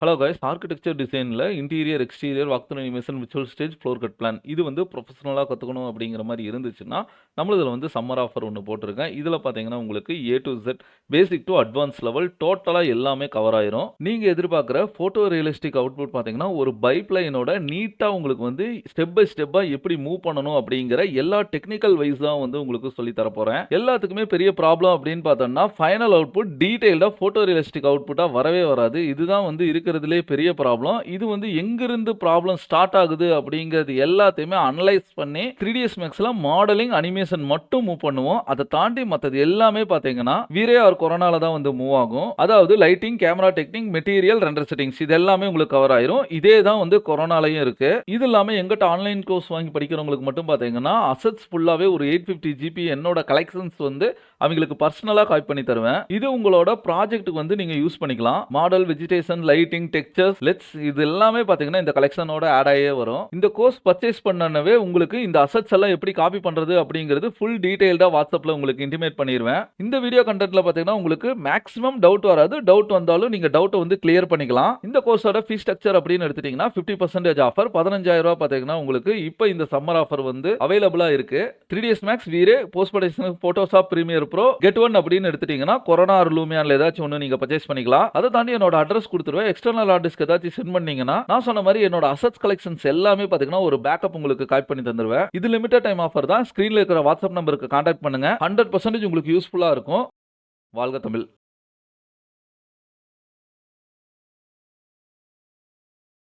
Hello guys, architecture டிசைன்ல interior, exterior, walkthrough animation, virtual stage, floor cut plan இது வந்து ப்ரொஃபஷனலா கத்துக்கணும் அப்படிங்கிற மாரி இருந்துச்சுன்னா, நம்மளதுல வந்து சம்மர் ஆஃபர் ஒண்ணு போட்டிருக்கேன். இதுல பார்த்தீங்கன்னா, உங்களுக்கு ஏ to Z basic two advance level டோட்டலா எல்லாமே கவர் ஆயிரும். நீங்க எதிர்பார்க்கிற ஃபோட்டோ ரியலிஸ்டிக் அவுட்புட் பார்த்தீங்கன்னா, ஒரு பைப்லைனோட நீட்டா உங்களுக்கு வந்து ஸ்டெப் பை ஸ்டெப்பா எப்படி மூவ் பண்ணணும் அப்படிங்கிற எல்லா டெக்னிக்கல் வைஸ் தான் வந்து உங்களுக்கு சொல்லி தரப்போறேன். எல்லாத்துக்குமே பெரிய ப்ராப்ளம் அப்படின்னு பார்த்தோம்னா, ஃபைனல் அவுட்புட் டீடைல்டா ஃபோட்டோ ரியலிஸ்டிக் அவுட்புட்டா வரவே வராது. இதுதான் வந்து இருக்கிறதுலே பெரிய ப்ராப்ளம். இது வந்து எங்கிருந்து ப்ராப்ளம் ஸ்டார்ட் ஆகுது அப்படிங்கிறது எல்லாத்தையுமே அனலைஸ் பண்ணி 3ds Maxல மாடலிங், அனிமேஷன் மட்டும் மூவ் பண்ணுவோம். அதை தாண்டி மத்தது எல்லாமே பார்த்தீங்கன்னா வீரே ஆர் கொரோனால தான் வந்து மூவ் ஆகும். அதாவது lighting, camera technique, material, render settings இது எல்லாமே உங்களுக்கு கவர் ஆயிரும். இதே தான் வந்து கொரோனாலையும் இருக்கு. இது இல்லாம எங்கிட்ட ஆன்லைன் கோர்ஸ் வாங்கி படிக்கிறவங்களுக்கு மட்டும் பார்த்தீங்கன்னா அசெட்ஸ் ஃபுல்லாவே ஒரு 850 ஜிபி என்னோட கலெக்ஷன்ஸ் வந்து அவங்களுக்கு பர்சனலா காப்பி பண்ணி தருவேன். இது உங்களோட ப்ராஜெக்ட்டுக்கு வந்து நீங்க யூஸ் பண்ணிக்கலாம். Model, vegetation, lighting, textures, let's இது எல்லாமே பாத்தீங்கன்னா இந்த கலெக்ஷனோட ஆட் ஆகியே வரும். இந்த கோர்ஸ் பர்ச்சேஸ் பண்ணனவே உங்களுக்கு இந்த அசெட்ஸ் எல்லாம் எப்படி காப்பி பண்றது அப்படிங்கிறது ஃபுல் டீடைல்டா வாட்ஸ்அப்ல உங்களுக்கு இன்டிமேட் பண்ணிடுவேன். இந்த வீடியோ கண்டென்ட்ல பாத்தீங்கன்னா உங்களுக்கு மேக்ஸிமம் டவுட் வராது. டவுட் வந்தாலும் நீங்க டவுட்டை வந்து கிளியர் பண்ணிக்கலாம். இந்த கோர்ஸோட ஃபீ ஸ்ட்ரக்சர் அப்படின்னு எடுத்துட்டீங்கன்னா 50% ஆஃபர் 15,000 ரூபாய் பாத்தீங்கன்னா உங்களுக்கு இப்போ இந்த சம்மர் ஆஃபர் வந்து அவைலபிளா இருக்கு. 3ds Max, V Ray, post production, Photoshop, Premiere Pro, get one அப்படின்னு எடுத்துட்டீங்கன்னா கொரோனா ஆர் லூமியான்ல ஏதாச்சும் ஒன்று நீங்க பர்ச்சேஸ் பண்ணிக்கலாம். அதை தாண்டி என்னோட அட்ரஸ் கொடுத்துருவேன். எக்ஸ்டர்னல் ஆர்டிஸ்க்கு ஏதாச்சும் சென்ட் பண்ணீங்கன்னா நான் சொன்ன மாதிரி என்னோட அசெட்ஸ் கலெக்ஷன்ஸ் எல்லாமே பாத்தீங்கன்னா ஒரு பேக்கப் உங்களுக்கு காப்பி பண்ணி தந்துருவேன். இது லிமிடெட் டைம் ஆஃபர் தான். ஸ்கிரீன்ல இருக்கிற வாட்ஸ்அப் நம்பருக்கு கான்டாக்ட் பண்ணுங்க. 100% உங்களுக்கு யூஸ்ஃபுல்லா இருக்கும். வாழ்க தமிழ்.